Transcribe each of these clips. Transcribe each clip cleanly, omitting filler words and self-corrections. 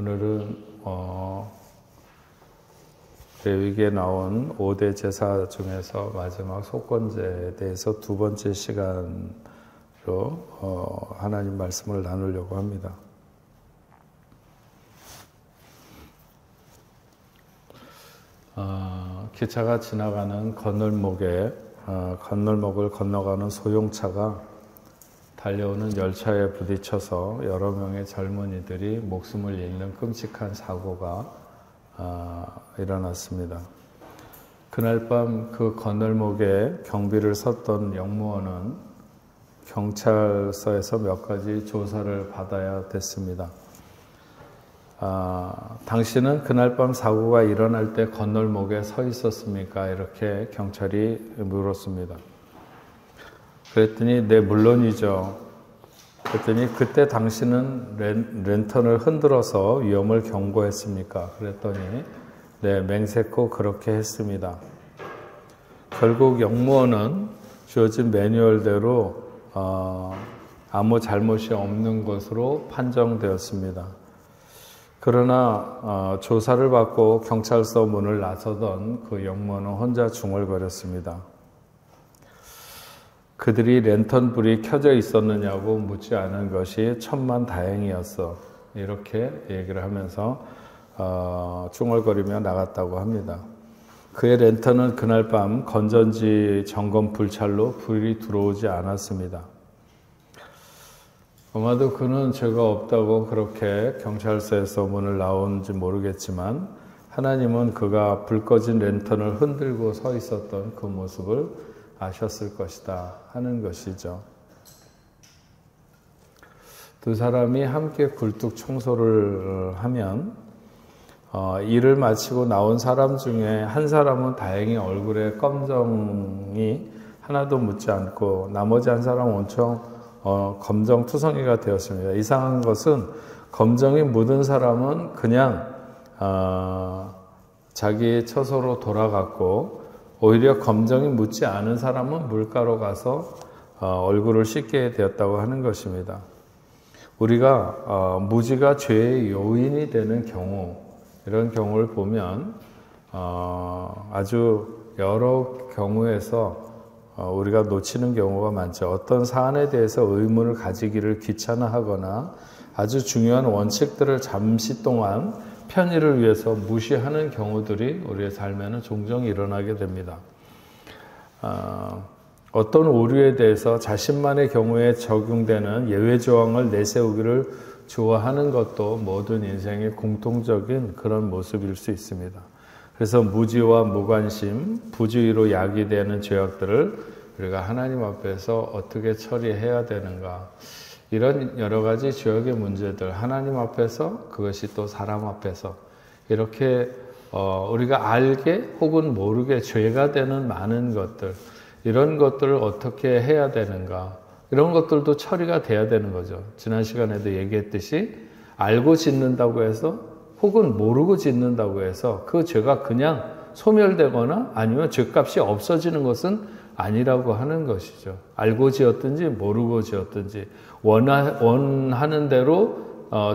오늘은 레위기에 나온 5대 제사 중에서 마지막 속건제에 대해서 두 번째 시간으로 하나님 말씀을 나누려고 합니다. 기차가 지나가는 건널목에 건널목을 건너가는 소용차가 달려오는 열차에 부딪혀서 여러 명의 젊은이들이 목숨을 잃는 끔찍한 사고가 일어났습니다. 그날 밤 그 건널목에 경비를 섰던 영무원은 경찰서에서 몇 가지 조사를 받아야 됐습니다. 당신은 그날 밤 사고가 일어날 때 건널목에 서 있었습니까? 이렇게 경찰이 물었습니다. 그랬더니 네, 물론이죠. 그랬더니 그때 당신은 랜턴을 흔들어서 위험을 경고했습니까? 그랬더니 네, 맹세코 그렇게 했습니다. 결국 영무원은 주어진 매뉴얼대로 아무 잘못이 없는 것으로 판정되었습니다. 그러나 조사를 받고 경찰서 문을 나서던 그 영무원은 혼자 중얼거렸습니다. 그들이 랜턴 불이 켜져 있었느냐고 묻지 않은 것이 천만다행이었어. 이렇게 얘기를 하면서 중얼거리며 나갔다고 합니다. 그의 랜턴은 그날 밤 건전지 점검 불찰로 불이 들어오지 않았습니다. 아마도 그는 죄가 없다고 그렇게 경찰서에서 문을 나오는지 모르겠지만 하나님은 그가 불 꺼진 랜턴을 흔들고 서 있었던 그 모습을 아셨을 것이다 하는 것이죠. 두 사람이 함께 굴뚝 청소를 하면 일을 마치고 나온 사람 중에 한 사람은 다행히 얼굴에 검정이 하나도 묻지 않고 나머지 한 사람은 온통 검정투성이가 되었습니다. 이상한 것은 검정이 묻은 사람은 그냥 자기 처소로 돌아갔고 오히려 검정이 묻지 않은 사람은 물가로 가서 얼굴을 씻게 되었다고 하는 것입니다. 우리가 무지가 죄의 요인이 되는 경우, 이런 경우를 보면 아주 여러 경우에서 우리가 놓치는 경우가 많죠. 어떤 사안에 대해서 의문을 가지기를 귀찮아하거나 아주 중요한 원칙들을 잠시 동안 편의를 위해서 무시하는 경우들이 우리의 삶에는 종종 일어나게 됩니다. 어떤 오류에 대해서 자신만의 경우에 적용되는 예외 조항을 내세우기를 좋아하는 것도 모든 인생의 공통적인 그런 모습일 수 있습니다. 그래서 무지와 무관심, 부주의로 야기되는 죄악들을 우리가 하나님 앞에서 어떻게 처리해야 되는가, 이런 여러 가지 죄악의 문제들, 하나님 앞에서, 그것이 또 사람 앞에서 이렇게 우리가 알게 혹은 모르게 죄가 되는 많은 것들, 이런 것들을 어떻게 해야 되는가, 이런 것들도 처리가 돼야 되는 거죠. 지난 시간에도 얘기했듯이 알고 짓는다고 해서 혹은 모르고 짓는다고 해서 그 죄가 그냥 소멸되거나 아니면 죄값이 없어지는 것은 아니라고 하는 것이죠. 알고 지었든지 모르고 지었든지 원하는 대로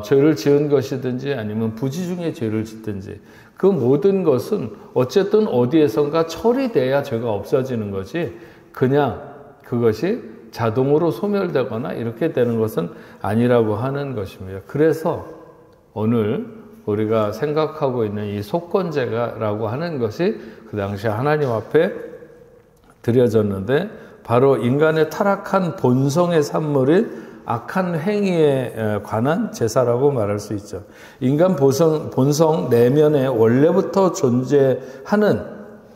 죄를 지은 것이든지 아니면 부지 중에 죄를 짓든지 그 모든 것은 어쨌든 어디에선가 처리돼야 죄가 없어지는 거지 그냥 그것이 자동으로 소멸되거나 이렇게 되는 것은 아니라고 하는 것입니다. 그래서 오늘 우리가 생각하고 있는 이 속건제라고 하는 것이 그 당시 하나님 앞에 드려졌는데 바로 인간의 타락한 본성의 산물인 악한 행위에 관한 제사라고 말할 수 있죠. 인간 본성 내면에 원래부터 존재하는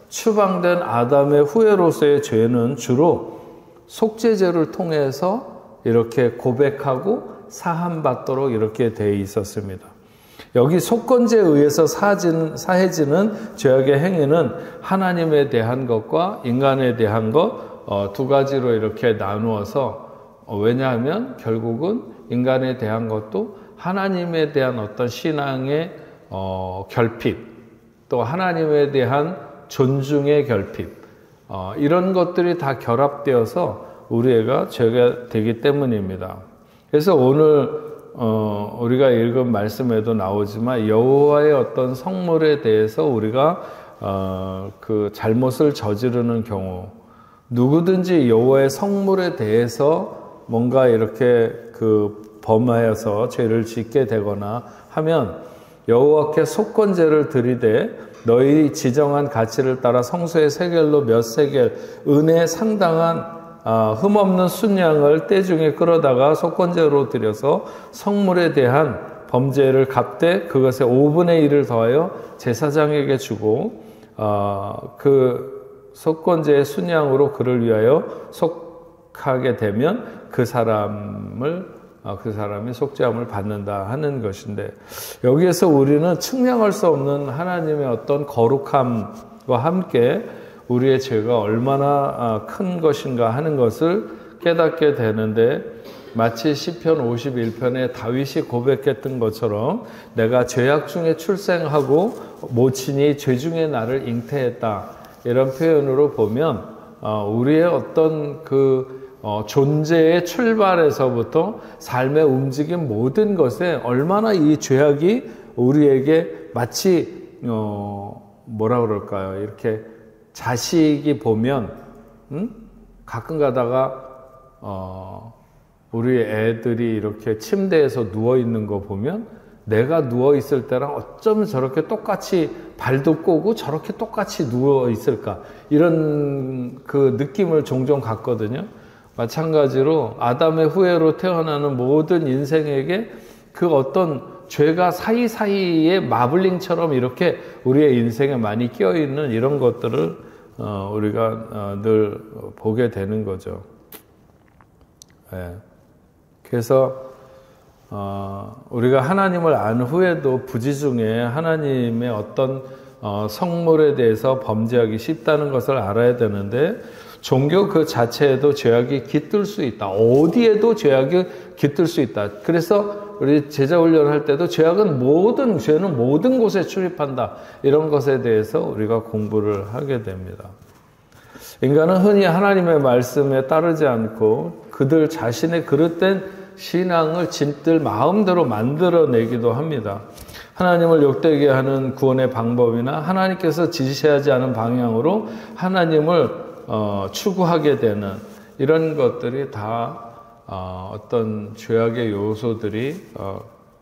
추방된 아담의 후예로서의 죄는 주로 속죄제를 통해서 이렇게 고백하고 사함받도록 이렇게 되어 있었습니다. 여기 속건제에 의해서 사해지는 죄악의 행위는 하나님에 대한 것과 인간에 대한 것 두 가지로 이렇게 나누어서 왜냐하면 결국은 인간에 대한 것도 하나님에 대한 어떤 신앙의 결핍, 또 하나님에 대한 존중의 결핍, 이런 것들이 다 결합되어서 우리 애가 죄가 되기 때문입니다. 그래서 오늘 우리가 읽은 말씀에도 나오지만 여호와의 어떤 성물에 대해서 우리가 그 잘못을 저지르는 경우, 누구든지 여호와의 성물에 대해서 뭔가 이렇게 그 범하여서 죄를 짓게 되거나 하면 여호와께 속건제를 드리되 너희 지정한 가치를 따라 성소의 세겔로 몇 세겔 은에 상당한 흠없는 순양을 떼중에 끌어다가 속건제로 드려서 성물에 대한 범죄를 갚되 그것의 5분의 1을 더하여 제사장에게 주고 그 속건제의 순양으로 그를 위하여 속하게 되면 그 사람이 속죄함을 받는다 하는 것인데, 여기에서 우리는 측량할 수 없는 하나님의 어떤 거룩함과 함께 우리의 죄가 얼마나 큰 것인가 하는 것을 깨닫게 되는데, 마치 시편 51편에 다윗이 고백했던 것처럼 내가 죄악 중에 출생하고 모친이 죄 중에 나를 잉태했다, 이런 표현으로 보면 우리의 어떤 존재의 출발에서부터 삶의 움직임 모든 것에 얼마나 이 죄악이 우리에게 마치 뭐라 그럴까요? 이렇게 자식이 보면 가끔 가다가 우리 애들이 이렇게 침대에서 누워 있는 거 보면 내가 누워 있을 때랑 어쩌면 저렇게 똑같이 발도 꼬고 저렇게 똑같이 누워 있을까, 이런 그 느낌을 종종 갖거든요. 마찬가지로 아담의 후예로 태어나는 모든 인생에게 그 어떤 죄가 사이사이에 마블링처럼 이렇게 우리의 인생에 많이 끼어있는 이런 것들을 우리가 늘 보게 되는 거죠. 예. 그래서 우리가 하나님을 안 후에도 부지 중에 하나님의 어떤 성물에 대해서 범죄하기 쉽다는 것을 알아야 되는데, 종교 그 자체에도 죄악이 깃들 수 있다. 어디에도 죄악이 깃들 수 있다. 그래서 우리 제자 훈련할 때도 죄는 모든 곳에 출입한다, 이런 것에 대해서 우리가 공부를 하게 됩니다. 인간은 흔히 하나님의 말씀에 따르지 않고 그들 자신의 그릇된 신앙을 진들 마음대로 만들어내기도 합니다. 하나님을 욕되게 하는 구원의 방법이나 하나님께서 지시하지 않은 방향으로 하나님을 추구하게 되는 이런 것들이 다 어떤 죄악의 요소들이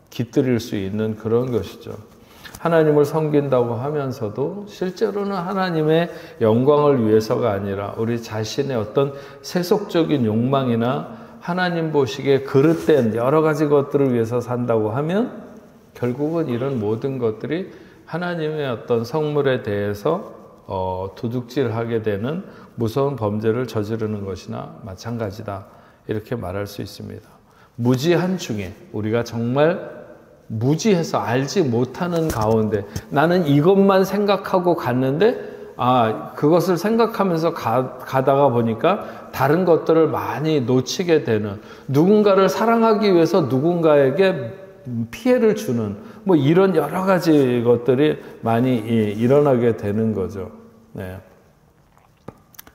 깃들일 수 있는 그런 것이죠. 하나님을 섬긴다고 하면서도 실제로는 하나님의 영광을 위해서가 아니라 우리 자신의 어떤 세속적인 욕망이나 하나님 보시기에 그릇된 여러 가지 것들을 위해서 산다고 하면 결국은 이런 모든 것들이 하나님의 어떤 성물에 대해서 도둑질하게 되는 무서운 범죄를 저지르는 것이나 마찬가지다, 이렇게 말할 수 있습니다. 무지한 중에 우리가 정말 무지해서 알지 못하는 가운데 나는 이것만 생각하고 갔는데 그것을 생각하면서 가다가 보니까 다른 것들을 많이 놓치게 되는, 누군가를 사랑하기 위해서 누군가에게 피해를 주는 이런 여러 가지 것들이 많이 일어나게 되는 거죠. 네.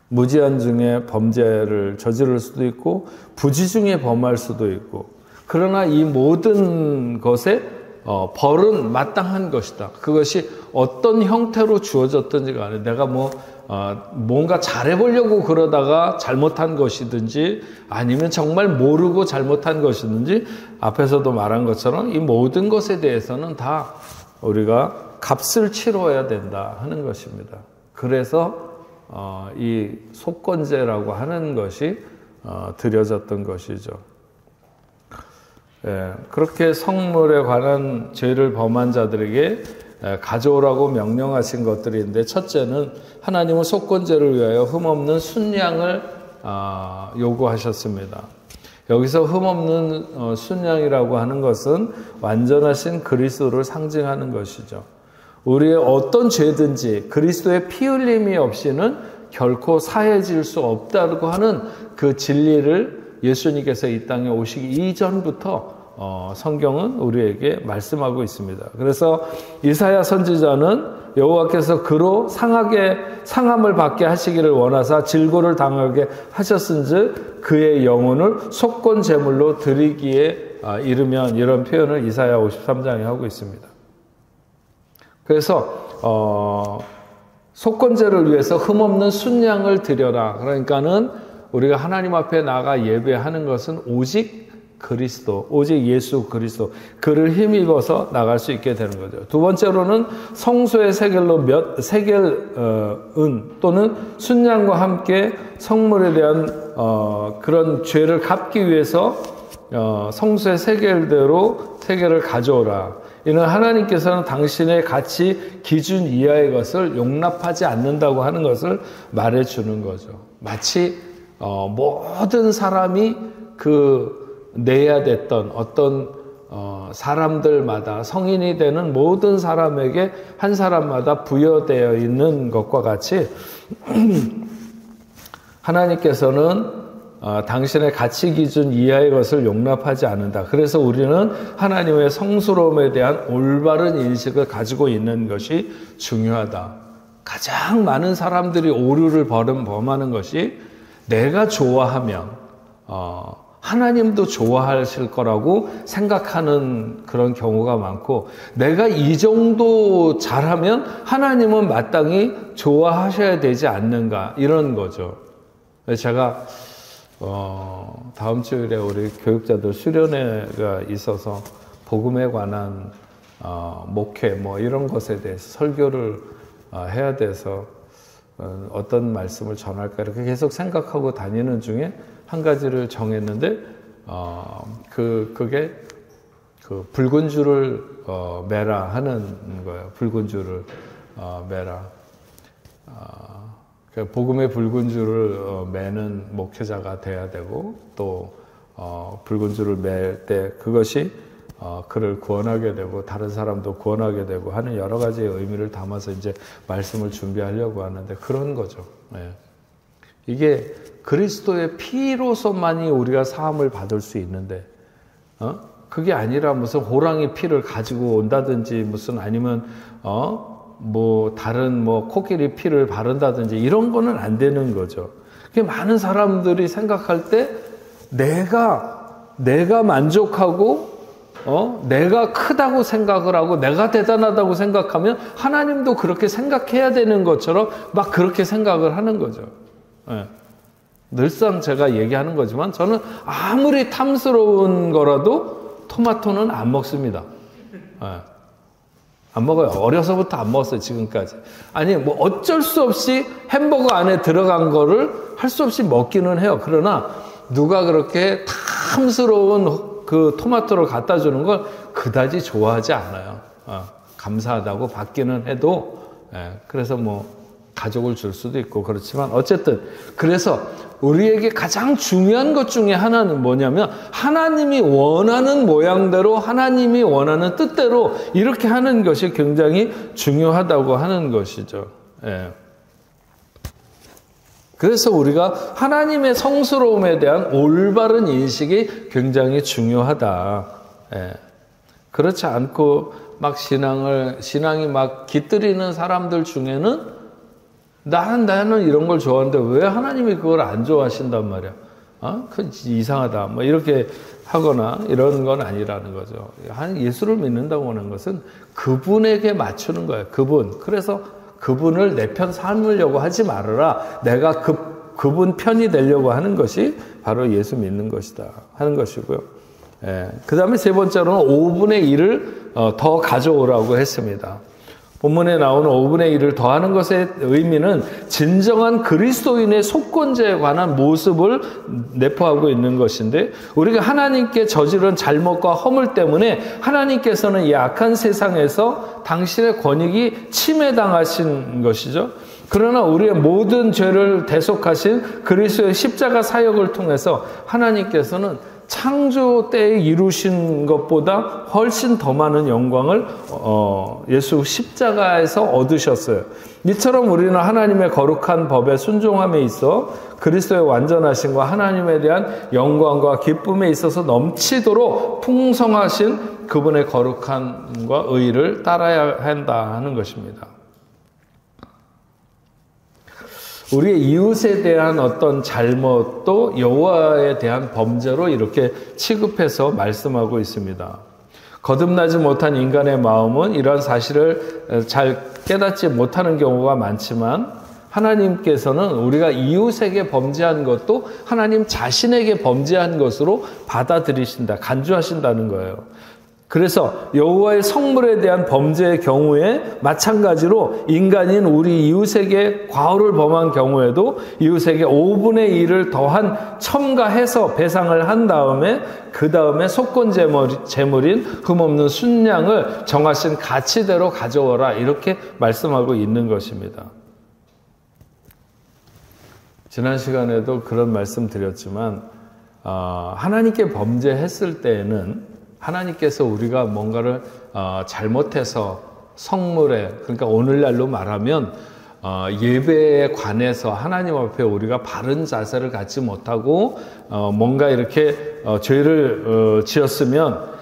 무지한 중에 범죄를 저지를 수도 있고 부지 중에 범할 수도 있고, 그러나 이 모든 것에 벌은 마땅한 것이다. 그것이 어떤 형태로 주어졌든지 간에 내가 뭔가 잘해보려고 그러다가 잘못한 것이든지 아니면 정말 모르고 잘못한 것이든지, 앞에서도 말한 것처럼 이 모든 것에 대해서는 다 우리가 값을 치러야 된다 하는 것입니다. 그래서 이 속건제라고 하는 것이 드려졌던 것이죠. 예, 그렇게 성물에 관한 죄를 범한 자들에게 가져오라고 명령하신 것들인데, 첫째는 하나님은 속건제를 위하여 흠없는 순양을 요구하셨습니다. 여기서 흠없는 순양이라고 하는 것은 완전하신 그리스도를 상징하는 것이죠. 우리의 어떤 죄든지 그리스도의 피 흘림이 없이는 결코 사해질 수 없다고 하는 그 진리를 예수님께서 이 땅에 오시기 이전부터 성경은 우리에게 말씀하고 있습니다. 그래서 이사야 선지자는 여호와께서 그로 상함을 받게 하시기를 원하사 질고를 당하게 하셨은즉 그의 영혼을 속건 제물로 드리기에 이르면, 이런 표현을 이사야 53장에 하고 있습니다. 그래서 속건제를 위해서 흠없는 순양을 드려라. 그러니까는 우리가 하나님 앞에 나가 예배하는 것은 오직 그리스도, 오직 예수 그리스도, 그를 힘입어서 나갈 수 있게 되는 거죠. 두 번째로는 성소의 세겔은 또는 순양과 함께 성물에 대한 그런 죄를 갚기 위해서 성소의 세겔을 가져오라. 이는 하나님께서는 당신의 가치 기준 이하의 것을 용납하지 않는다고 하는 것을 말해주는 거죠. 마치 모든 사람이 내야 됐던 어떤 사람들마다, 성인이 되는 모든 사람에게 한 사람마다 부여되어 있는 것과 같이 하나님께서는 당신의 가치 기준 이하의 것을 용납하지 않는다. 그래서 우리는 하나님의 성스러움에 대한 올바른 인식을 가지고 있는 것이 중요하다. 가장 많은 사람들이 오류를 범하는 것이 내가 좋아하면 하나님도 좋아하실 거라고 생각하는 그런 경우가 많고, 내가 이 정도 잘하면 하나님은 마땅히 좋아하셔야 되지 않는가, 이런 거죠. 제가 다음 주일에 우리 교육자들 수련회가 있어서 복음에 관한 목회 이런 것에 대해서 설교를 해야 돼서 어떤 말씀을 전할까 이렇게 계속 생각하고 다니는 중에 한 가지를 정했는데 그게 붉은 줄을 매라 하는 거예요. 붉은 줄을 매라. 복음의 붉은 줄을 매는 목회자가 돼야 되고, 또 붉은 줄을 맬 때 그것이 그를 구원하게 되고 다른 사람도 구원하게 되고 하는 여러 가지의 의미를 담아서 이제 말씀을 준비하려고 하는데, 그런 거죠. 네. 이게 그리스도의 피로서만이 우리가 사함을 받을 수 있는데, 그게 아니라 무슨 호랑이 피를 가지고 온다든지, 무슨 아니면 다른 코끼리 피를 바른다든지 이런 거는 안 되는 거죠. 그게 많은 사람들이 생각할 때 내가 만족하고 내가 크다고 생각을 하고 내가 대단하다고 생각하면 하나님도 그렇게 생각해야 되는 것처럼 막 그렇게 생각을 하는 거죠. 네. 늘상 제가 얘기하는 거지만 저는 아무리 탐스러운 거라도 토마토는 안 먹습니다. 네. 안 먹어요. 어려서부터 안 먹었어요, 지금까지. 아니, 어쩔 수 없이 햄버거 안에 들어간 거를 할 수 없이 먹기는 해요. 그러나 누가 그렇게 탐스러운 그 토마토를 갖다 주는 걸 그다지 좋아하지 않아요. 감사하다고 받기는 해도, 그래서 가족을 줄 수도 있고 그렇지만 어쨌든, 그래서 우리에게 가장 중요한 것 중에 하나는 뭐냐면 하나님이 원하는 모양대로, 하나님이 원하는 뜻대로 이렇게 하는 것이 굉장히 중요하다고 하는 것이죠. 그래서 우리가 하나님의 성스러움에 대한 올바른 인식이 굉장히 중요하다. 그렇지 않고 막 신앙이 막 깃들이는 사람들 중에는 나는 이런 걸 좋아하는데 왜 하나님이 그걸 안 좋아하신단 말이야? 그 이상하다. 이렇게 하거나 이런 건 아니라는 거죠. 예수를 믿는다고 하는 것은 그분에게 맞추는 거예요. 그래서 그분을 내 편 삼으려고 하지 말아라. 내가 그분 편이 되려고 하는 것이 바로 예수 믿는 것이다 하는 것이고요. 그 다음에 세 번째로는 5분의 1을 더 가져오라고 했습니다. 본문에 나오는 5분의 1을 더하는 것의 의미는 진정한 그리스도인의 속건제에 관한 모습을 내포하고 있는 것인데, 우리가 하나님께 저지른 잘못과 허물 때문에 하나님께서는 이 악한 세상에서 당신의 권익이 침해당하신 것이죠. 그러나 우리의 모든 죄를 대속하신 그리스도의 십자가 사역을 통해서 하나님께서는 창조 때에 이루신 것보다 훨씬 더 많은 영광을 예수 십자가에서 얻으셨어요. 이처럼 우리는 하나님의 거룩한 법에 순종함에 있어 그리스도의 완전하심과 하나님에 대한 영광과 기쁨에 있어서 넘치도록 풍성하신 그분의 거룩함과 의를 따라야 한다 하는 것입니다. 우리의 이웃에 대한 어떤 잘못도 여호와에 대한 범죄로 이렇게 취급해서 말씀하고 있습니다. 거듭나지 못한 인간의 마음은 이러한 사실을 잘 깨닫지 못하는 경우가 많지만 하나님께서는 우리가 이웃에게 범죄한 것도 하나님 자신에게 범죄한 것으로 받아들이신다, 간주하신다는 거예요. 그래서 여호와의 성물에 대한 범죄의 경우에 마찬가지로 인간인 우리 이웃에게 과오를 범한 경우에도 이웃에게 5분의 1을 더한 첨가해서 배상을 한 다음에 그 다음에 속건 제물인 흠없는 순양을 정하신 가치대로 가져오라, 이렇게 말씀하고 있는 것입니다. 지난 시간에도 그런 말씀 드렸지만 하나님께 범죄했을 때에는 하나님께서 우리가 뭔가를 잘못해서 성물에, 그러니까 오늘날로 말하면 예배에 관해서 하나님 앞에 우리가 바른 자세를 갖지 못하고 뭔가 이렇게 죄를 지었으면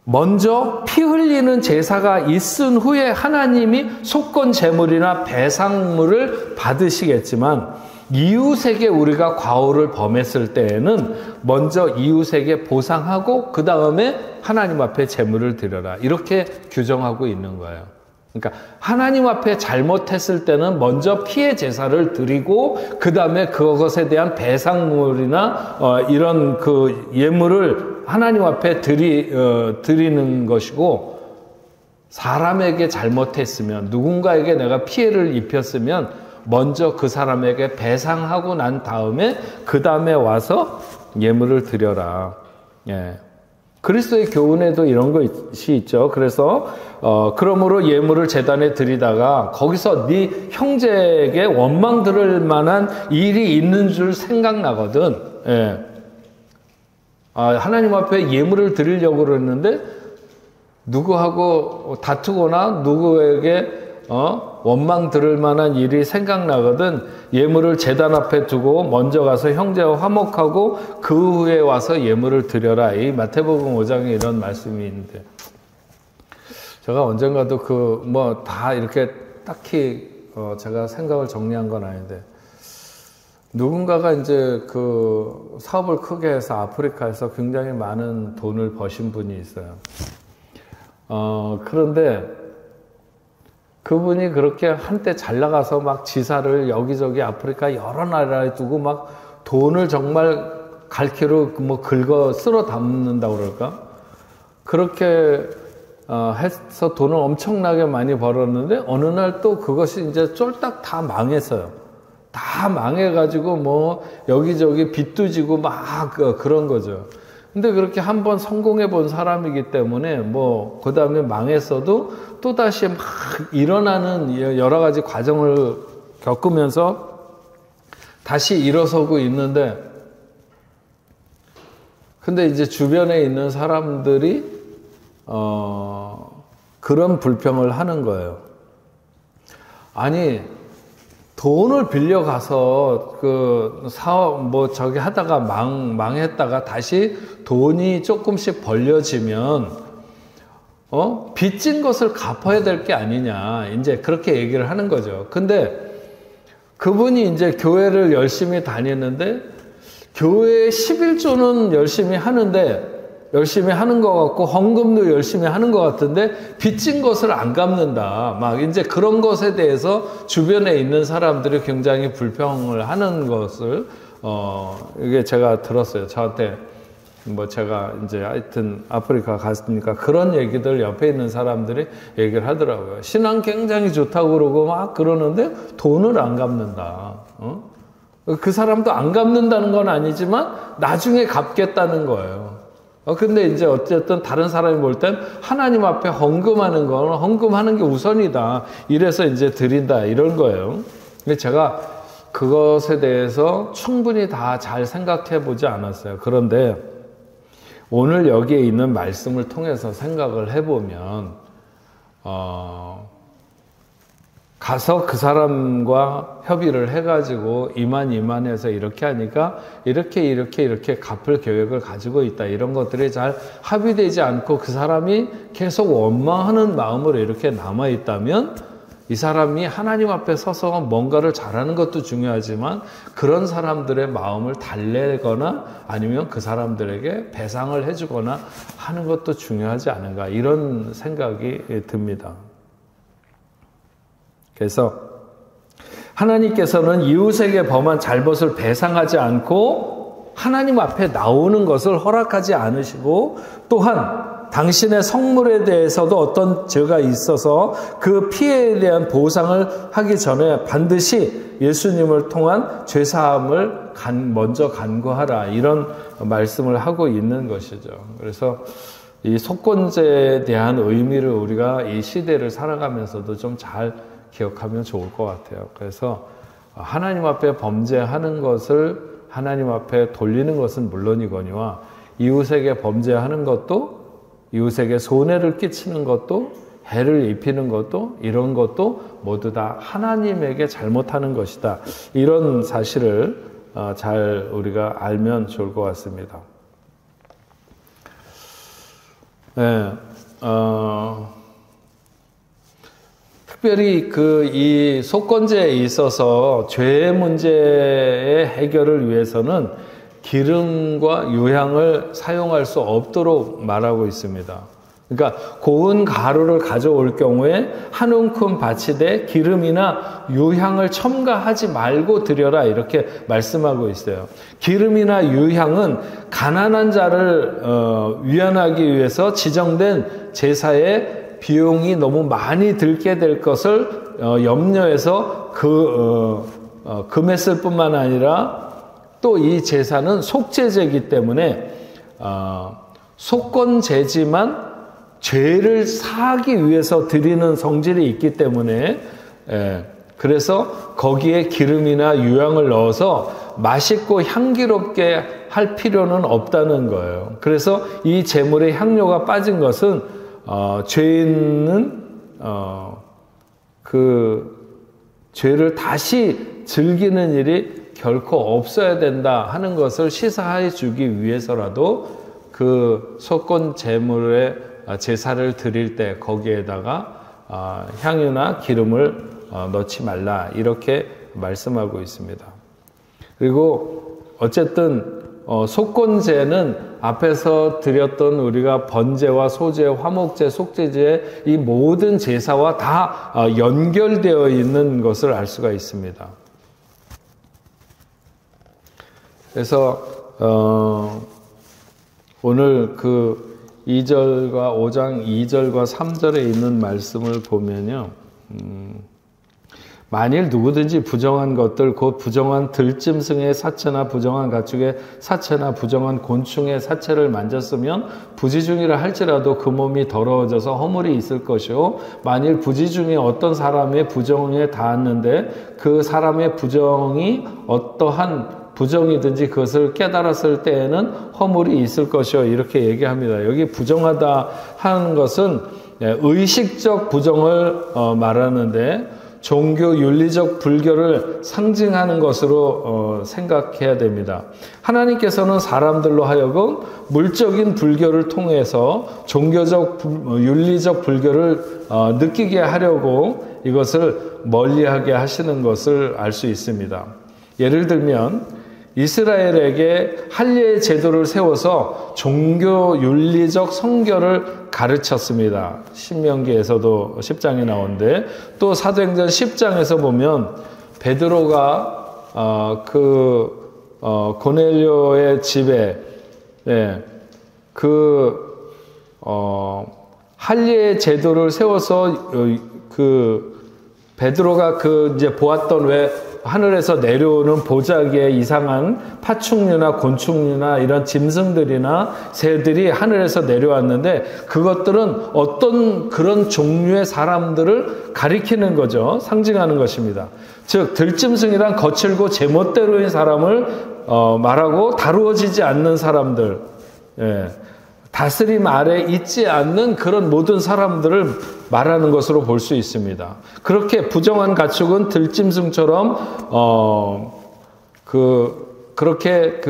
먼저 피 흘리는 제사가 있은 후에 하나님이 속건 제물이나 배상물을 받으시겠지만 이웃에게 우리가 과오를 범했을 때에는 먼저 이웃에게 보상하고 그 다음에 하나님 앞에 제물을 드려라, 이렇게 규정하고 있는 거예요. 그러니까 하나님 앞에 잘못했을 때는 먼저 피의 제사를 드리고 그 다음에 그것에 대한 배상물이나 이런 그 예물을 하나님 앞에 드리는 것이고, 사람에게 잘못했으면, 누군가에게 내가 피해를 입혔으면 먼저 그 사람에게 배상하고 난 다음에 그 다음에 와서 예물을 드려라. 예. 그리스도의 교훈에도 이런 것이 있죠. 그래서 그러므로 예물을 제단에 드리다가 거기서 네 형제에게 원망 들을 만한 일이 있는 줄 생각나거든. 예. 하나님 앞에 예물을 드리려고 그랬는데 누구하고 다투거나 누구에게 원망 들을 만한 일이 생각나거든. 예물을 제단 앞에 두고 먼저 가서 형제와 화목하고 그 후에 와서 예물을 드려라. 이 마태복음 5장에 이런 말씀이 있는데, 제가 언젠가도 다 이렇게 딱히 제가 생각을 정리한 건 아닌데, 누군가가 이제 그 사업을 크게 해서 아프리카에서 굉장히 많은 돈을 버신 분이 있어요. 그런데 그분이 그렇게 한때 잘 나가서 막 지사를 여기저기 아프리카 여러 나라에 두고 막 돈을 정말 갈퀴로 긁어 쓸어 담는다고 그럴까? 그렇게 해서 돈을 엄청나게 많이 벌었는데 어느 날 또 그것이 이제 쫄딱 다 망했어요. 다 망해가지고 여기저기 빚도 지고 막 그런 거죠. 근데 그렇게 한번 성공해 본 사람이기 때문에 그 다음에 망했어도 또다시 막 일어나는 여러 가지 과정을 겪으면서 다시 일어서고 있는데, 근데 이제 주변에 있는 사람들이 그런 불평을 하는 거예요. 아니, 돈을 빌려가서 사업 저기 하다가 망했다가 다시 돈이 조금씩 벌려지면 빚진 것을 갚아야 될 게 아니냐, 이제 그렇게 얘기를 하는 거죠. 근데 그분이 이제 교회를 열심히 다니는데 교회 11조는 열심히 하는 것 같고 헌금도 열심히 하는 것 같은데 빚진 것을 안 갚는다. 막 이제 그런 것에 대해서 주변에 있는 사람들이 굉장히 불평을 하는 것을 이게 제가 들었어요. 저한테 제가 이제 하여튼 아프리카 갔으니까 그런 얘기들 옆에 있는 사람들이 얘기를 하더라고요. 신앙 굉장히 좋다고 그러고 막 그러는데 돈을 안 갚는다. 그 사람도 안 갚는다는 건 아니지만 나중에 갚겠다는 거예요. 근데 이제 어쨌든 다른 사람이 볼 땐 하나님 앞에 헌금하는 게 우선이다. 이래서 이제 드린다. 이런 거예요. 근데 제가 그것에 대해서 충분히 다 잘 생각해 보지 않았어요. 그런데 오늘 여기에 있는 말씀을 통해서 생각을 해보면, 가서 그 사람과 협의를 해가지고 이만해서 이렇게 하니까 이렇게 갚을 계획을 가지고 있다. 이런 것들이 잘 합의되지 않고 그 사람이 계속 원망하는 마음으로 이렇게 남아있다면 이 사람이 하나님 앞에 서서 뭔가를 잘하는 것도 중요하지만 그런 사람들의 마음을 달래거나 아니면 그 사람들에게 배상을 해주거나 하는 것도 중요하지 않은가, 이런 생각이 듭니다. 그래서 하나님께서는 이웃에게 범한 잘못을 배상하지 않고 하나님 앞에 나오는 것을 허락하지 않으시고, 또한 당신의 성물에 대해서도 어떤 죄가 있어서 그 피해에 대한 보상을 하기 전에 반드시 예수님을 통한 죄사함을 먼저 간구하라, 이런 말씀을 하고 있는 것이죠. 그래서 이 속건제에 대한 의미를 우리가 이 시대를 살아가면서도 좀 잘 기억하면 좋을 것 같아요. 그래서 하나님 앞에 범죄하는 것을 하나님 앞에 돌리는 것은 물론이거니와 이웃에게 범죄하는 것도, 이웃에게 손해를 끼치는 것도, 해를 입히는 것도, 이런 것도 모두 다 하나님에게 잘못하는 것이다. 이런 사실을 잘 우리가 알면 좋을 것 같습니다. 네, 특별히 이 속건제에 있어서 죄의 문제의 해결을 위해서는 기름과 유향을 사용할 수 없도록 말하고 있습니다. 그러니까 고운 가루를 가져올 경우에 한 움큼 바치되 기름이나 유향을 첨가하지 말고 드려라, 이렇게 말씀하고 있어요. 기름이나 유향은 가난한 자를 위안하기 위해서 지정된 제사에 비용이 너무 많이 들게 될 것을 염려해서 금했을 뿐만 아니라 또 이 제사는 속죄제이기 때문에 속건제지만 죄를 사하기 위해서 드리는 성질이 있기 때문에, 그래서 거기에 기름이나 유향을 넣어서 맛있고 향기롭게 할 필요는 없다는 거예요. 그래서 이 제물에 향료가 빠진 것은 죄인은 그 죄를 다시 즐기는 일이 결코 없어야 된다 하는 것을 시사해 주기 위해서라도 그 속건 제물의 제사를 드릴 때 거기에다가 향유나 기름을 넣지 말라, 이렇게 말씀하고 있습니다. 그리고 어쨌든 속건제는 앞에서 드렸던 우리가 번제와 소제, 화목제, 속죄제, 이 모든 제사와 다 연결되어 있는 것을 알 수가 있습니다. 그래서 오늘 그 2절과 5장 2절과 3절에 있는 말씀을 보면요, 만일 누구든지 부정한 것들, 곧 부정한 들짐승의 사체나 부정한 가축의 사체나 부정한 곤충의 사체를 만졌으면 부지중이라 할지라도 그 몸이 더러워져서 허물이 있을 것이요, 만일 부지중에 어떤 사람의 부정에 닿았는데 그 사람의 부정이 어떠한 부정이든지 그것을 깨달았을 때에는 허물이 있을 것이요, 이렇게 얘기합니다. 여기 부정하다 하는 것은 의식적 부정을 말하는데 종교 윤리적 불교를 상징하는 것으로 생각해야 됩니다. 하나님께서는 사람들로 하여금 물적인 불교를 통해서 종교적 윤리적 불교를 느끼게 하려고 이것을 멀리하게 하시는 것을 알 수 있습니다. 예를 들면 이스라엘에게 할례의 제도를 세워서 종교 윤리적 성결을 가르쳤습니다. 신명기에서도 10장에 나오는데, 또 사도행전 10장에서 보면 베드로가 고넬료의 집에 할례의 제도를 세워서 베드로가 이제 보았던 왜 하늘에서 내려오는 보자기에 이상한 파충류나 곤충류나 이런 짐승들이나 새들이 하늘에서 내려왔는데 그것들은 어떤 그런 종류의 사람들을 가리키는 거죠. 상징하는 것입니다. 즉 들짐승이란 거칠고 제멋대로인 사람을 말하고 다루어지지 않는 사람들, 다스림 아래 있지 않는 그런 모든 사람들을 말하는 것으로 볼 수 있습니다. 그렇게 부정한 가축은 들짐승처럼 그렇게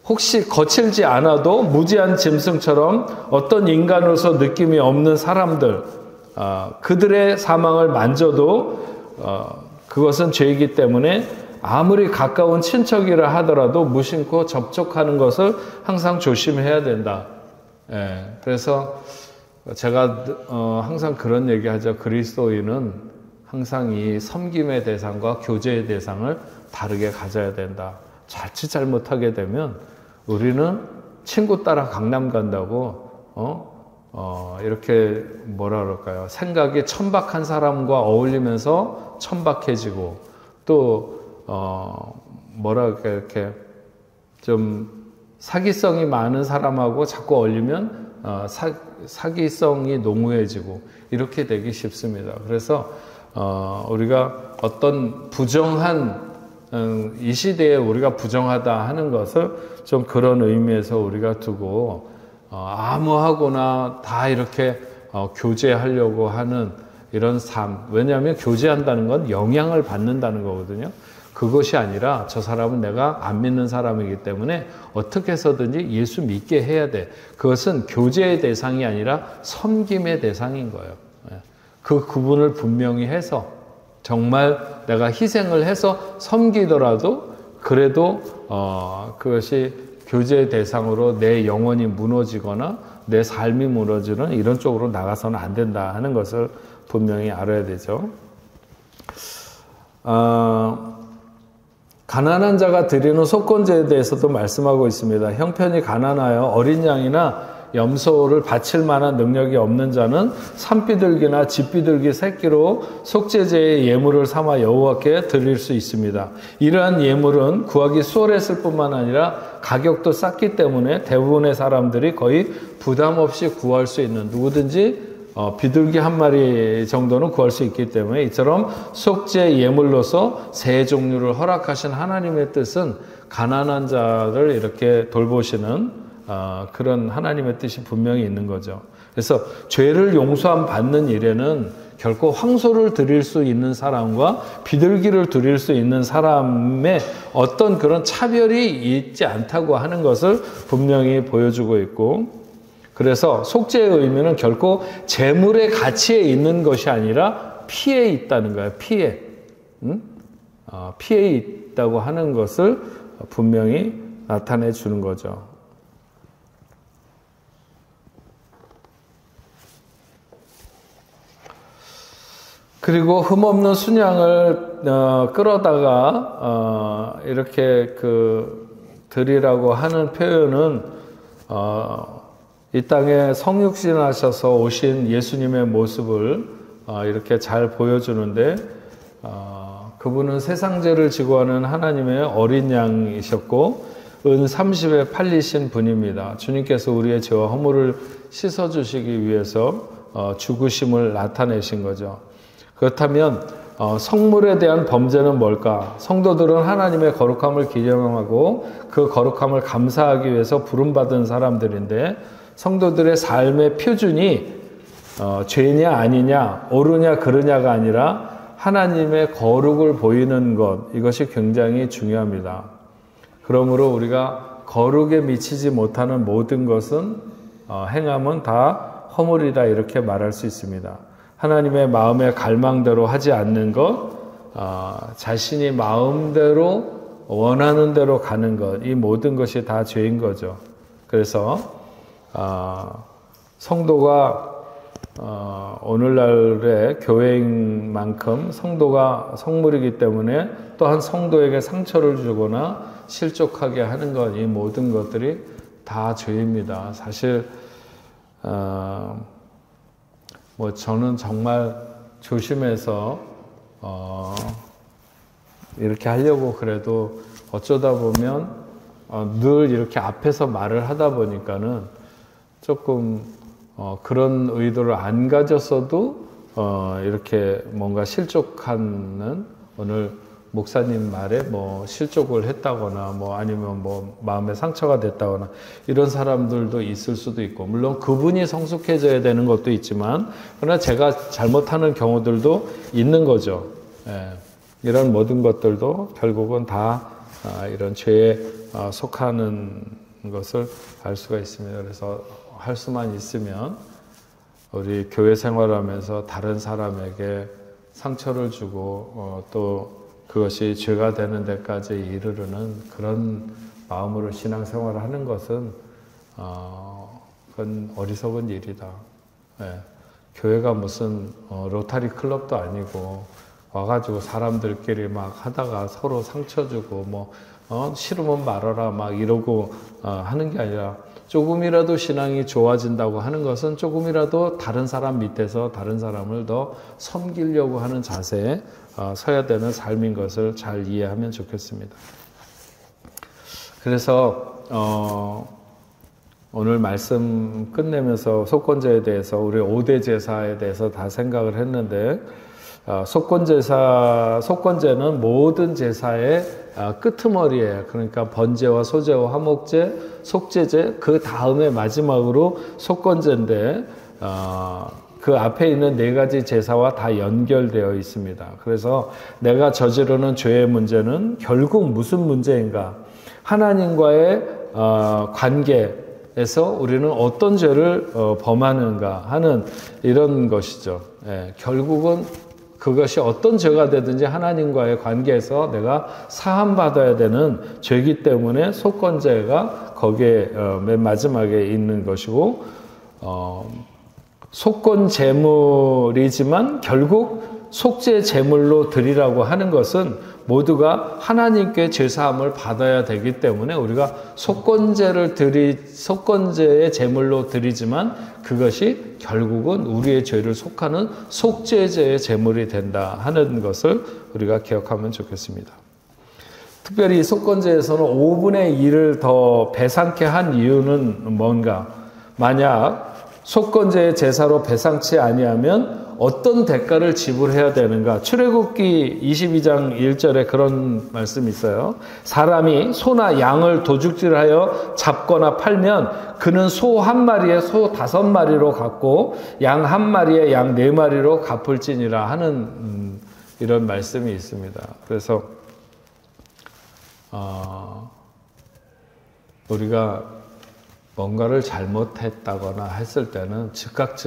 혹시 거칠지 않아도 무지한 짐승처럼 어떤 인간으로서 느낌이 없는 사람들, 그들의 사망을 만져도 그것은 죄이기 때문에 아무리 가까운 친척이라 하더라도 무심코 접촉하는 것을 항상 조심해야 된다. 예, 그래서 제가 항상 그런 얘기하죠. 그리스도인은 항상 이 섬김의 대상과 교제의 대상을 다르게 가져야 된다. 자칫 잘못하게 되면 우리는 친구 따라 강남 간다고 이렇게 뭐라 그럴까요? 생각이 천박한 사람과 어울리면서 천박해지고 또 뭐랄까 이렇게 좀 사기성이 많은 사람하고 자꾸 어울리면 사기성이 농후해지고 이렇게 되기 쉽습니다. 그래서 우리가 어떤 부정한 이 시대에 우리가 부정하다 하는 것을 좀 그런 의미에서 우리가 두고 아무하고나 다 이렇게 교제하려고 하는 이런 삶. 왜냐하면 교제한다는 건 영향을 받는다는 거거든요. 그것이 아니라 저 사람은 내가 안 믿는 사람이기 때문에 어떻게 해서든지 예수 믿게 해야 돼. 그것은 교제의 대상이 아니라 섬김의 대상인 거예요. 그 구분을 분명히 해서 정말 내가 희생을 해서 섬기더라도 그래도 그것이 교제의 대상으로 내 영혼이 무너지거나 내 삶이 무너지는 이런 쪽으로 나가서는 안 된다 하는 것을 분명히 알아야 되죠. 가난한 자가 드리는 속건제에 대해서도 말씀하고 있습니다. 형편이 가난하여 어린 양이나 염소를 바칠 만한 능력이 없는 자는 산비둘기나 집비둘기 새끼로 속죄제의 예물을 삼아 여호와께 드릴 수 있습니다. 이러한 예물은 구하기 수월했을 뿐만 아니라 가격도 쌌기 때문에 대부분의 사람들이 거의 부담 없이 구할 수 있는 누구든지 비둘기 한 마리 정도는 구할 수 있기 때문에 이처럼 속죄 예물로서 세 종류를 허락하신 하나님의 뜻은 가난한 자를 이렇게 돌보시는 그런 하나님의 뜻이 분명히 있는 거죠. 그래서 죄를 용서함 받는 일에는 결코 황소를 드릴 수 있는 사람과 비둘기를 드릴 수 있는 사람의 어떤 그런 차별이 있지 않다고 하는 것을 분명히 보여주고 있고, 그래서 속죄의 의미는 결코 재물의 가치에 있는 것이 아니라 피에 있다는 거예요. 피에. 피에 있다고 하는 것을 분명히 나타내 주는 거죠. 그리고 흠없는 순양을 끌어다가 이렇게 드리라고 하는 표현은 이 땅에 성육신하셔서 오신 예수님의 모습을 이렇게 잘 보여주는데 그분은 세상 죄를 지고 하는 하나님의 어린 양이셨고 은 30에 팔리신 분입니다. 주님께서 우리의 죄와 허물을 씻어주시기 위해서 죽으심을 나타내신 거죠. 그렇다면 성물에 대한 범죄는 뭘까? 성도들은 하나님의 거룩함을 기념하고 그 거룩함을 감사하기 위해서 부름받은 사람들인데 성도들의 삶의 표준이 죄냐 아니냐 옳으냐 그르냐가 아니라 하나님의 거룩을 보이는 것, 이것이 굉장히 중요합니다. 그러므로 우리가 거룩에 미치지 못하는 모든 것은 행함은 다 허물이다 이렇게 말할 수 있습니다. 하나님의 마음의 갈망대로 하지 않는 것, 자신이 마음대로 원하는 대로 가는 것, 이 모든 것이 다 죄인 거죠. 그래서 성도가 오늘날의 교회인 만큼 성도가 성물이기 때문에 또한 성도에게 상처를 주거나 실족하게 하는 것, 이 모든 것들이 다 죄입니다. 사실 저는 정말 조심해서 이렇게 하려고 그래도 어쩌다 보면 늘 이렇게 앞에서 말을 하다 보니까는 조금 그런 의도를 안 가졌어도 이렇게 뭔가 실족하는, 오늘 목사님 말에 실족을 했다거나 아니면 마음에 상처가 됐다거나 이런 사람들도 있을 수도 있고, 물론 그분이 성숙해져야 되는 것도 있지만 그러나 제가 잘못하는 경우들도 있는 거죠. 이런 모든 것들도 결국은 다 이런 죄에 속하는 것을 알 수가 있습니다. 그래서 할 수만 있으면 우리 교회 생활하면서 다른 사람에게 상처를 주고 또 그것이 죄가 되는 데까지 이르르는 그런 마음으로 신앙생활을 하는 것은 그건 어리석은 일이다. 예. 교회가 무슨 로타리 클럽도 아니고 와가지고 사람들끼리 막 하다가 서로 상처 주고 뭐 싫으면 말아라 막 이러고 하는 게 아니라 조금이라도 신앙이 좋아진다고 하는 것은 조금이라도 다른 사람 밑에서 다른 사람을 더 섬기려고 하는 자세에 서야 되는 삶인 것을 잘 이해하면 좋겠습니다. 그래서 오늘 말씀 끝내면서 속건제에 대해서 우리 5대 제사에 대해서 다 생각을 했는데 속건제는 모든 제사의 끄트머리예요. 그러니까 번제와 소제와 화목제, 속제제, 그 다음에 마지막으로 속건제인데 그 앞에 있는 4가지 제사와 다 연결되어 있습니다. 그래서 내가 저지르는 죄의 문제는 결국 무슨 문제인가? 하나님과의 관계에서 우리는 어떤 죄를 범하는가 하는 이런 것이죠. 예, 결국은 그것이 어떤 죄가 되든지 하나님과의 관계에서 내가 사함받아야 되는 죄이기 때문에 속건제가 거기에 맨 마지막에 있는 것이고 속건 제물이지만 결국 속죄 제물로 드리라고 하는 것은 모두가 하나님께 제사함을 받아야 되기 때문에 우리가 속건제의 제물로 드리지만 그것이 결국은 우리의 죄를 속하는 속죄제의 제물이 된다 하는 것을 우리가 기억하면 좋겠습니다. 특별히 속건제에서는 5분의 1을 더 배상케 한 이유는 뭔가? 만약 속건제의 제사로 배상치 아니하면 어떤 대가를 지불해야 되는가? 출애굽기 22장 1절에 그런 말씀이 있어요. 사람이 소나 양을 도둑질하여 잡거나 팔면 그는 소 1마리에 소 5마리로 갚고 양 1마리에 양 4마리로 갚을지니라 하는 이런 말씀이 있습니다. 그래서 우리가 뭔가를 잘못했다거나 했을 때는 즉각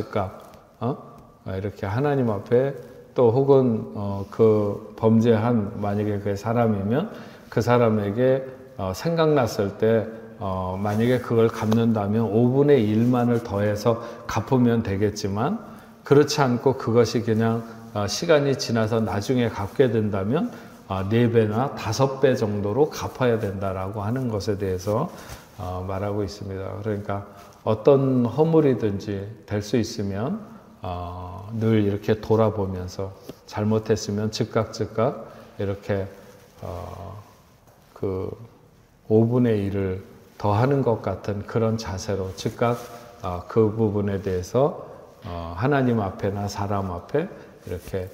이렇게 하나님 앞에 또 혹은 그 범죄한 만약에 그 사람이면 그 사람에게 생각났을 때 만약에 그걸 갚는다면 5분의 1만을 더해서 갚으면 되겠지만 그렇지 않고 그것이 그냥 시간이 지나서 나중에 갚게 된다면 4배나 5배 정도로 갚아야 된다라고 하는 것에 대해서 말하고 있습니다. 그러니까 어떤 허물이든지 될 수 있으면 늘 이렇게 돌아보면서 잘못했으면 즉각 이렇게 그 5분의 1을 더 하는 것 같은 그런 자세로 즉각 그 부분에 대해서 하나님 앞에나 사람 앞에 이렇게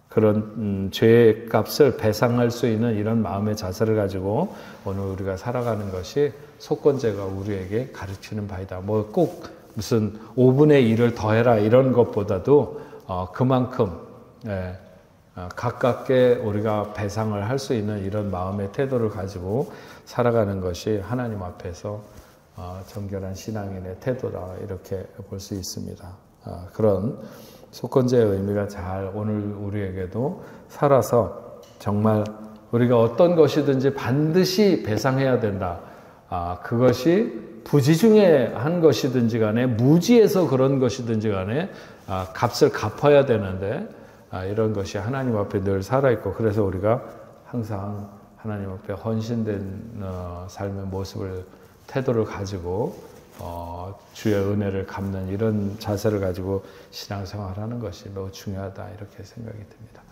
그런 죄의 값을 배상할 수 있는 이런 마음의 자세를 가지고 오늘 우리가 살아가는 것이 속건제가 우리에게 가르치는 바이다. 뭐 꼭 무슨 5분의 1을 더해라 이런 것보다도 그만큼 가깝게 우리가 배상을 할 수 있는 이런 마음의 태도를 가지고 살아가는 것이 하나님 앞에서 정결한 신앙인의 태도다 이렇게 볼 수 있습니다. 그런 속건제의 의미가 잘 오늘 우리에게도 살아서 정말 우리가 어떤 것이든지 반드시 배상해야 된다. 그것이 부지중에 한 것이든지 간에 무지해서 그런 것이든지 간에 값을 갚아야 되는데 이런 것이 하나님 앞에 늘 살아있고 그래서 우리가 항상 하나님 앞에 헌신된 삶의 모습을 태도를 가지고 주의 은혜를 갚는 이런 자세를 가지고 신앙생활하는 것이 매우 중요하다 이렇게 생각이 듭니다.